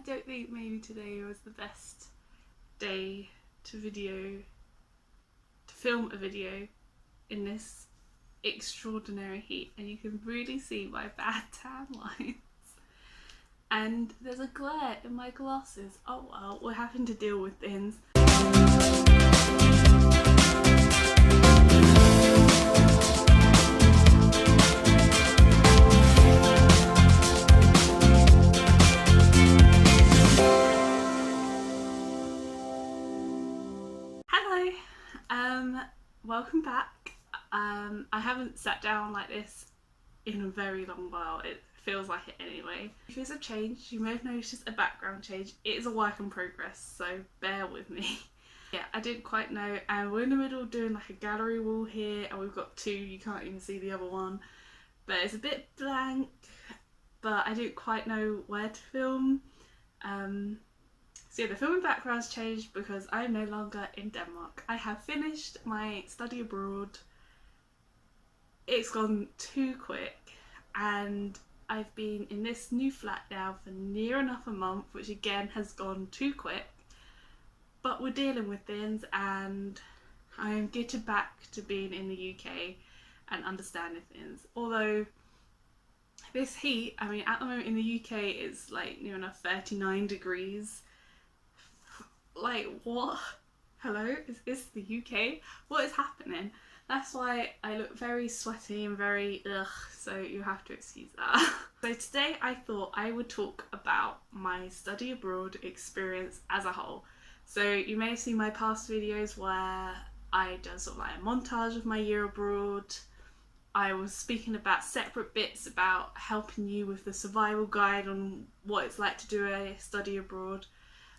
don't think maybe today was the best day to film a video in this extraordinary heat, and you can really see my bad tan lines. And there's a glare in my glasses. Oh well, we're having to deal with things. Hello, welcome back. I haven't sat down like this in a very long while. It feels like it anyway. If there's a change, you may have noticed a background change. It is a work in progress, so bear with me. Yeah, I didn't quite know, and we're in the middle of doing like a gallery wall here, and we've got two, you can't even see the other one, but it's a bit blank, but I didn't quite know where to film. So yeah, the filming background's changed because I'm no longer in Denmark. I have finished my study abroad. It's gone too quick, and I've been in this new flat now for near enough a month, which again has gone too quick. But we're dealing with things, and I'm getting back to being in the UK and understanding things. Although this heat, I mean, at the moment in the UK it's like near enough 39 degrees. Like, what? Hello? Is this the UK? What is happening? That's why I look very sweaty and very ugh, so you have to excuse that. So today I thought I would talk about my study abroad experience as a whole. So you may have seen my past videos where I done sort of like a montage of my year abroad. I was speaking about separate bits about helping you with the survival guide on what it's like to do a study abroad.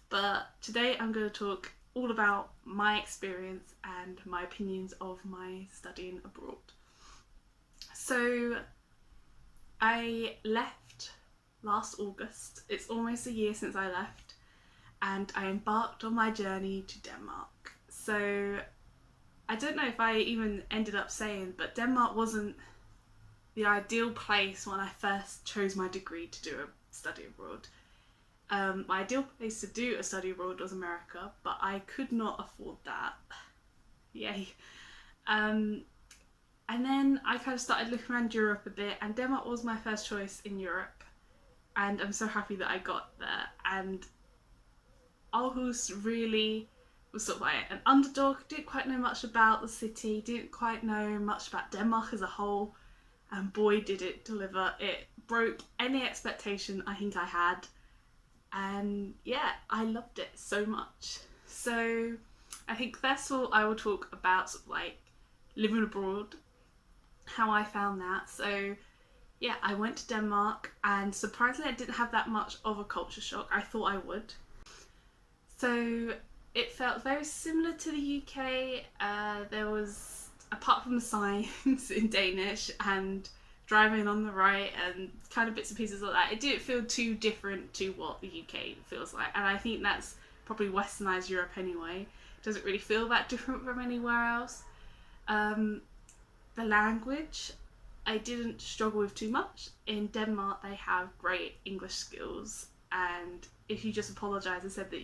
But today I'm going to talk all about my experience and my opinions of my studying abroad. So I left last August. It's almost a year since I left, and I embarked on my journey to Denmark. So I don't know if I even ended up saying, but Denmark wasn't the ideal place when I first chose my degree to do a study abroad. My ideal place to do a study abroad was America, but I could not afford that. Yay. And then I kind of started looking around Europe a bit, and Denmark was my first choice in Europe, and I'm so happy that I got there. And Aarhus really was sort of like an underdog, didn't quite know much about the city, didn't quite know much about Denmark as a whole, and boy did it deliver. It broke any expectation I think I had. And yeah, I loved it so much. So I think first of all I will talk about sort of like living abroad, how I found that. So yeah, I went to Denmark, and surprisingly I didn't have that much of a culture shock. I thought I would. So it felt very similar to the UK. There was, apart from the signs in Danish and driving on the right and kind of bits and pieces like that, it didn't feel too different to what the UK feels like, and I think that's probably westernised Europe anyway. It doesn't really feel that different from anywhere else. The language I didn't struggle with too much. In Denmark they have great English skills, and if you just apologise and said that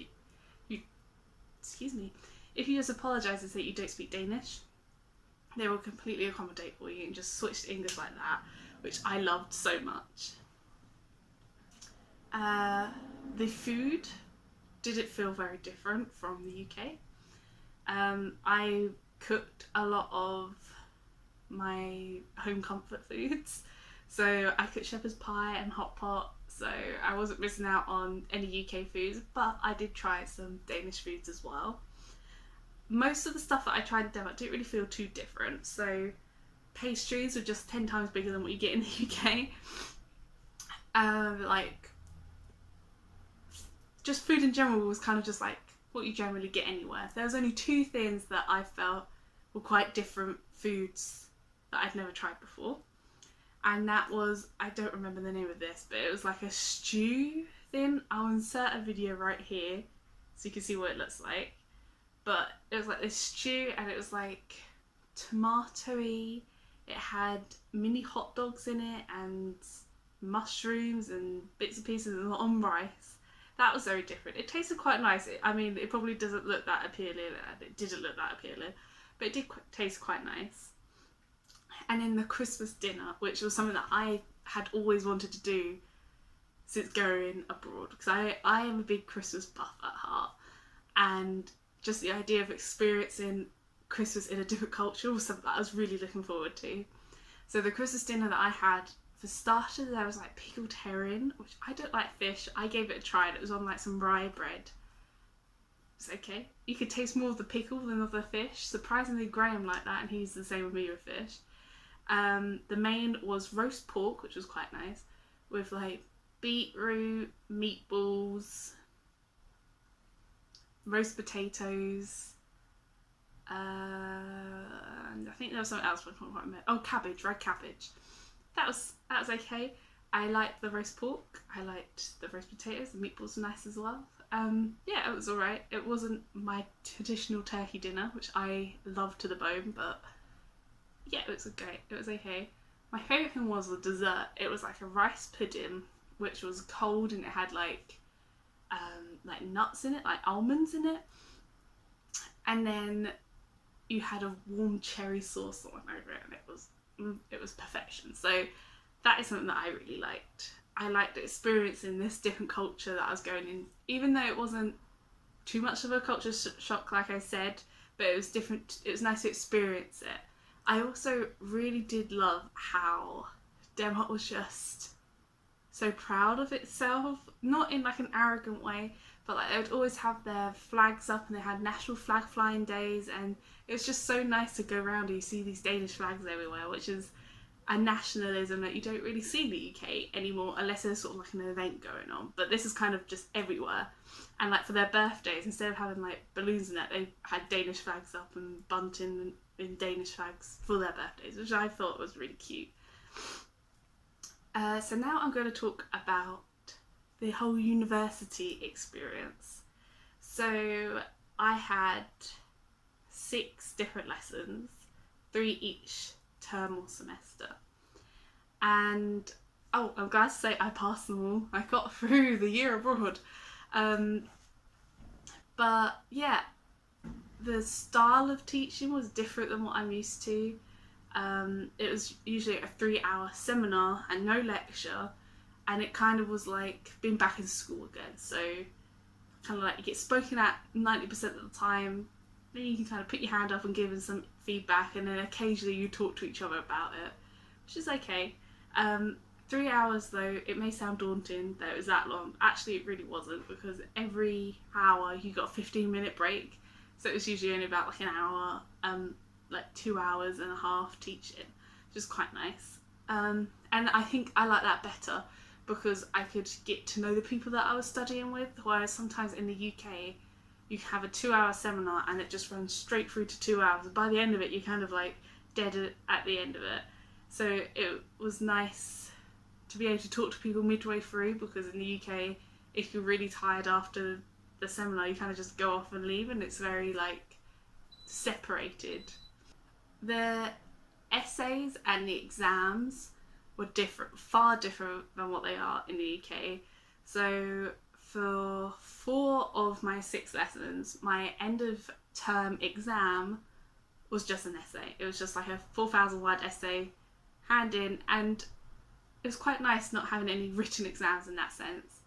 if you just apologise and say you don't speak Danish, they will completely accommodate for you and just switch to English like that, which I loved so much. The food didn't feel very different from the UK. I cooked a lot of my home comfort foods. So I cooked shepherd's pie and hot pot, so I wasn't missing out on any UK foods, but I did try some Danish foods as well. Most of the stuff that I tried in Denmark didn't really feel too different. So pastries were just 10 times bigger than what you get in the UK. Like, just food in general was kind of just like what you generally get anywhere. There was only two things that I felt were quite different foods that I'd never tried before. And that was, I don't remember the name of this, but it was like a stew thing. I'll insert a video right here so you can see what it looks like. But it was like this stew, and it was like tomatoey. It had mini hot dogs in it and mushrooms and bits and pieces on rice. that was very different. It tasted quite nice. I mean, it probably doesn't look that appealing, and it didn't look that appealing, but it did taste quite nice. And then the Christmas dinner, which was something that I had always wanted to do since going abroad, because I am a big Christmas buff at heart, and just the idea of experiencing Christmas in a different culture was something that I was really looking forward to. So the Christmas dinner that I had, for starters, there was like pickled herring, which I don't like fish. I gave it a try, and it was on like some rye bread. It's okay. You could taste more of the pickle than of the fish. Surprisingly, Graham liked that, and he's the same with me with fish. The main was roast pork, which was quite nice, with like beetroot, meatballs, roast potatoes, and I think there was something else, but I can't quite remember. Oh, cabbage, red cabbage. That was okay. I liked the roast pork. I liked the roast potatoes. The meatballs were nice as well. Yeah, it was alright. It wasn't my traditional turkey dinner, which I love to the bone, but yeah, it was okay. It was okay. My favourite thing was the dessert. It was like a rice pudding, which was cold, and it had like nuts in it, like almonds in it, and then you had a warm cherry sauce on over it, and it was perfection. So that is something that I really liked. I liked experiencing this different culture that I was going in, even though it wasn't too much of a culture shock, like I said, but it was different. It was nice to experience it. I also really did love how Denmark was just so proud of itself, not in like an arrogant way, but like they would always have their flags up, and they had national flag flying days, and it was just so nice to go around and you see these Danish flags everywhere, which is a nationalism that you don't really see in the UK anymore unless there's sort of like an event going on, but this is kind of just everywhere. And like for their birthdays, instead of having like balloons in it, they had Danish flags up and bunting in Danish flags for their birthdays, which I thought was really cute. So now I'm going to talk about the whole university experience. So I had 6 different lessons, 3 each term or semester, and I'm glad to say I passed them all. I got through the year abroad, but yeah, the style of teaching was different than what I'm used to. It was usually a 3-hour seminar and no lecture, and it kind of was like being back in school again. So kind of like you get spoken at 90% of the time, then you can kind of put your hand up and give them some feedback, and then occasionally you talk to each other about it, which is okay. 3 hours though, it may sound daunting that it was that long. Actually it really wasn't, because every hour you got a 15-minute break, so it was usually only about like an hour, like 2 hours and a half teaching, which is quite nice. And I think I like that better, because I could get to know the people that I was studying with, whereas sometimes in the UK you can have a 2-hour seminar and it just runs straight through to 2 hours, and by the end of it you're kind of like dead at the end of it. So it was nice to be able to talk to people midway through, because in the UK if you're really tired after the seminar you kind of just go off and leave, and it's very like separated. The essays and the exams were different, far different than what they are in the UK. So for 4 of my 6 lessons, my end of term exam was just an essay. It was just like a 4,000 word essay, hand in, and it was quite nice not having any written exams in that sense.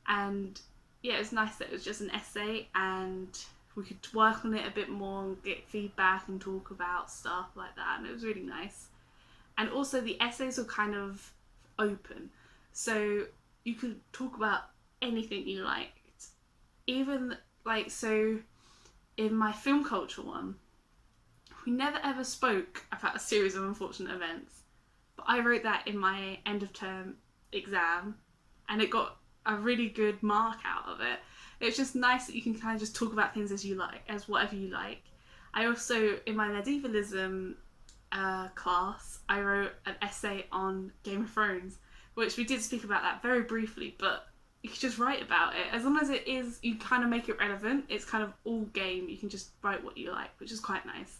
And yeah, it was nice that it was just an essay, and we could work on it a bit more and get feedback and talk about stuff like that, and it was really nice. And also the essays were kind of open, so you could talk about anything you liked. Even like, so in my film culture one, we never ever spoke about a series of unfortunate events, but I wrote that in my end of term exam, and it got a really good mark out of it. It's just nice that you can kind of just talk about things as you like, as whatever you like. I also, in my medievalism class, I wrote an essay on Game of Thrones, which we did speak about that very briefly, but you can just write about it. As long as it is, you kind of make it relevant, it's kind of all game, you can just write what you like, which is quite nice.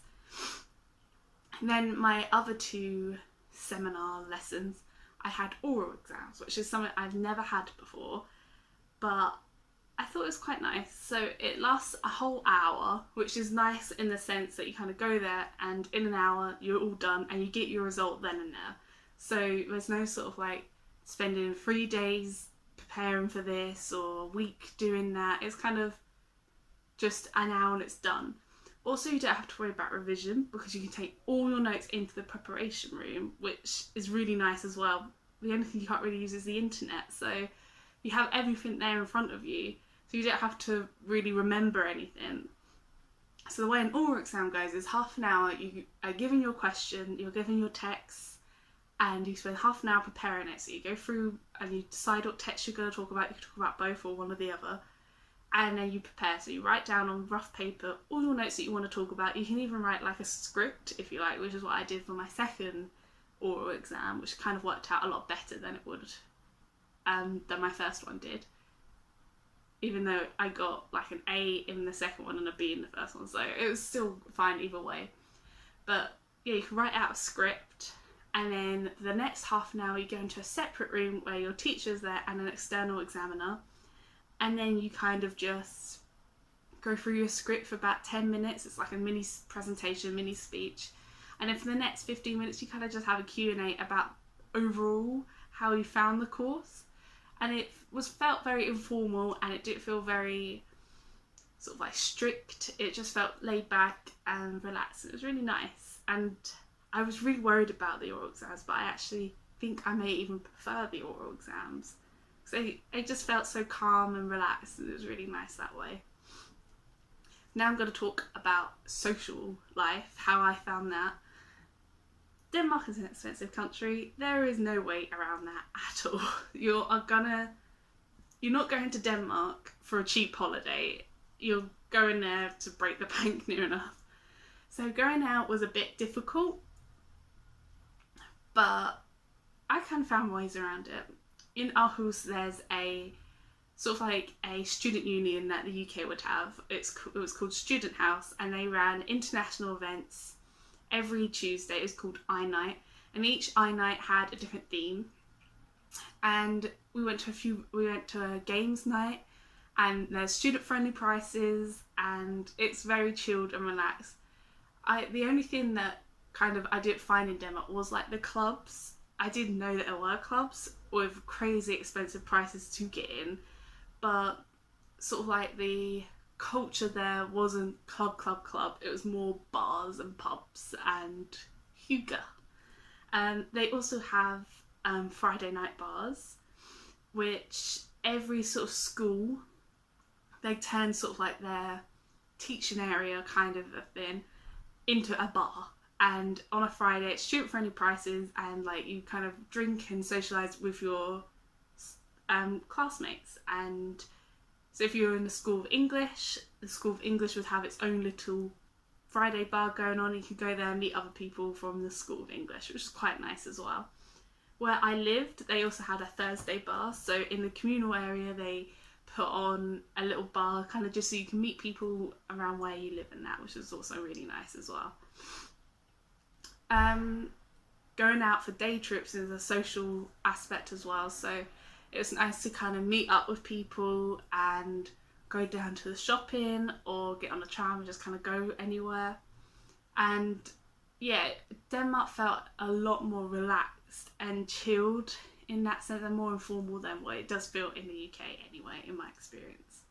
And then my other 2 seminar lessons, I had oral exams, which is something I've never had before, but I thought it was quite nice. So it lasts a whole hour, which is nice in the sense that you kind of go there and in an hour you're all done and you get your result then and there. So there's no sort of like spending 3 days preparing for this or a week doing that. It's kind of just an hour and it's done. Also, you don't have to worry about revision because you can take all your notes into the preparation room, which is really nice as well. The only thing you can't really use is the internet, so you have everything there in front of you, so you don't have to really remember anything. So the way an oral exam goes is half an hour, you are given your question, you're given your text, and you spend half an hour preparing it. So you go through and you decide what text you're going to talk about. You can talk about both or one or the other. And then you prepare. So you write down on rough paper all your notes that you want to talk about. You can even write like a script if you like, which is what I did for my second oral exam, which kind of worked out a lot better than it would than my first one did. Even though I got like an A in the second one and a B in the first one, so it was still fine either way. But yeah, you can write out a script, and then the next half an hour you go into a separate room where your teacher's there and an external examiner, and then you kind of just go through your script for about 10 minutes. It's like a mini presentation, mini speech, and then for the next 15 minutes you kind of just have a Q&A about overall how you found the course. And it felt very informal, and it didn't feel very sort of like strict. It just felt laid back and relaxed. It was really nice, and I was really worried about the oral exams, but I actually think I may even prefer the oral exams. So it just felt so calm and relaxed, and it was really nice that way. Now I'm going to talk about social life, how I found that. Denmark is an expensive country. There is no way around that at all. You're not going to Denmark for a cheap holiday. You're going there to break the bank near enough. So going out was a bit difficult, but I kind of found ways around it. In Aarhus, there's a sort of like a student union that the UK would have. It was called Student House, and they ran international events every Tuesday. It was called I-Night, and each I-Night had a different theme. And we went to a games night, and there's student-friendly prices, and it's very chilled and relaxed. The only thing that kind of I didn't find in Denmark was like the clubs. I didn't know that there were clubs with crazy expensive prices to get in, but sort of like the culture there wasn't club. It was more bars and pubs and hygge. They also have Friday night bars, which every sort of school, they turn sort of like their teaching area kind of a thing into a bar. And on a Friday, it's student-friendly prices, and like you kind of drink and socialise with your classmates. And so if you're in the School of English would have its own little Friday bar going on. You could go there and meet other people from the School of English, which is quite nice as well. Where I lived, they also had a Thursday bar. So in the communal area, they put on a little bar, kind of just so you can meet people around where you live and that, which is also really nice as well. Going out for day trips is a social aspect as well. So it was nice to kind of meet up with people and go down to the shopping or get on a tram and just kind of go anywhere. And yeah, Denmark felt a lot more relaxed and chilled in that sense, and more informal than what it does feel in the UK anyway, in my experience.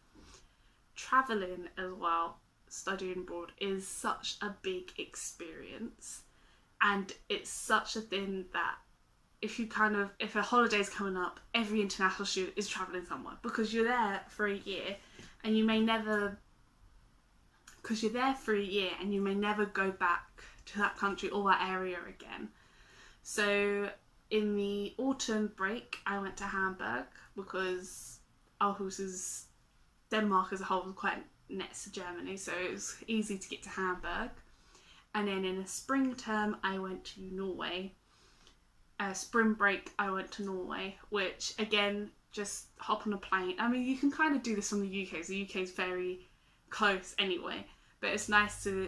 Travelling as well, studying abroad, is such a big experience, and it's such a thing that if a holiday's coming up, every international student is travelling somewhere, because you're there for a year and you may never go back to that country or that area again. So in the autumn break, I went to Hamburg because Denmark as a whole was quite next to Germany, so it was easy to get to Hamburg. And then in the spring term, I went to Norway. Spring break, I went to Norway, which again, just hop on a plane. I mean, you can kind of do this from the UK, so the UK is very close anyway. But it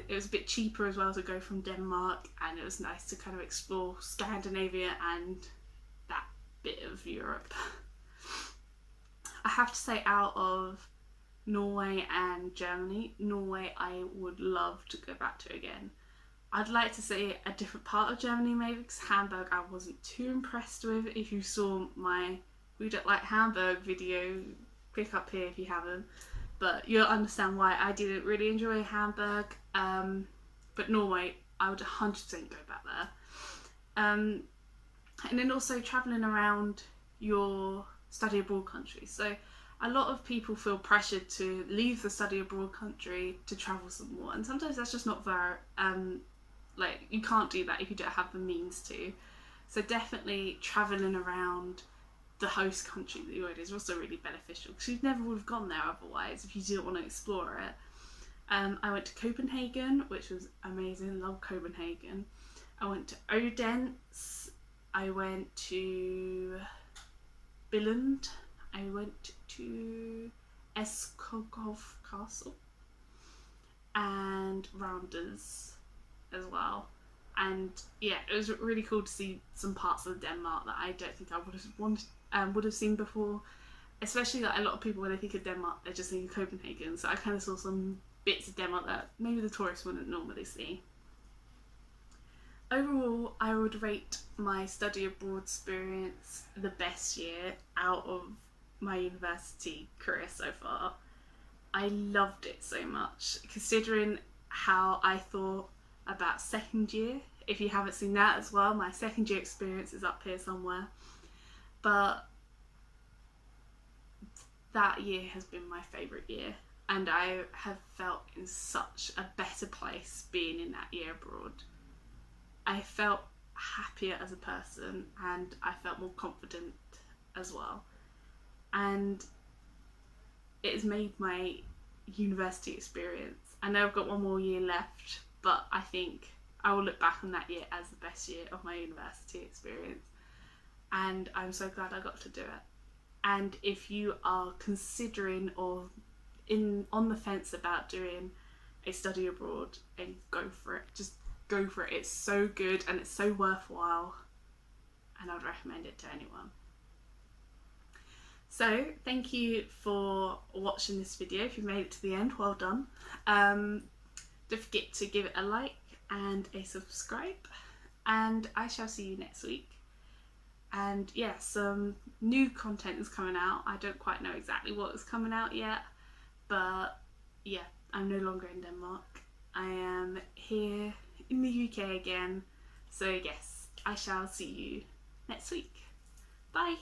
was a bit cheaper as well to go from Denmark, and it was nice to kind of explore Scandinavia and that bit of Europe. I have to say, out of Norway and Germany. Norway I would love to go back to again. I'd like to see a different part of Germany maybe, because Hamburg I wasn't too impressed with. If you saw my We Don't Like Hamburg video, click up here if you haven't. But you'll understand why I didn't really enjoy Hamburg. But Norway, I would 100% go back there. And then also travelling around your study abroad country. So a lot of people feel pressured to leave the study abroad country to travel some more, and sometimes that's just not very like, you can't do that if you don't have the means to. So definitely travelling around the host country that you're in is also really beneficial, because you never would have gone there otherwise if you didn't want to explore it. I went to Copenhagen, which was amazing. Love Copenhagen. I went to Odense. I went to Billund. I went to Eskogov Castle and Rounders as well. And yeah, it was really cool to see some parts of Denmark that I don't think I would have seen before. Especially that a lot of people, when they think of Denmark, they just think of Copenhagen. So I kind of saw some bits of Denmark that maybe the tourists wouldn't normally see. Overall, I would rate my study abroad experience the best year out of my university career so far. I loved it so much, considering how I thought about second year. If you haven't seen that as well, my second year experience is up here somewhere. But that year has been my favourite year, and I have felt in such a better place being in that year abroad. I felt happier as a person, and I felt more confident as well. And it has made my university experience, I know I've got one more year left, but I think I will look back on that year as the best year of my university experience. And I'm so glad I got to do it. And if you are considering or on the fence about doing a study abroad, and go for it. Just go for it. It's so good and it's so worthwhile, and I'd recommend it to anyone. So thank you for watching this video. If you made it to the end, well done. Don't forget to give it a like and a subscribe, and I shall see you next week. And yeah, some new content is coming out. I don't quite know exactly what is coming out yet, but yeah, I'm no longer in Denmark. I am here in the UK again. So yes, I shall see you next week. Bye.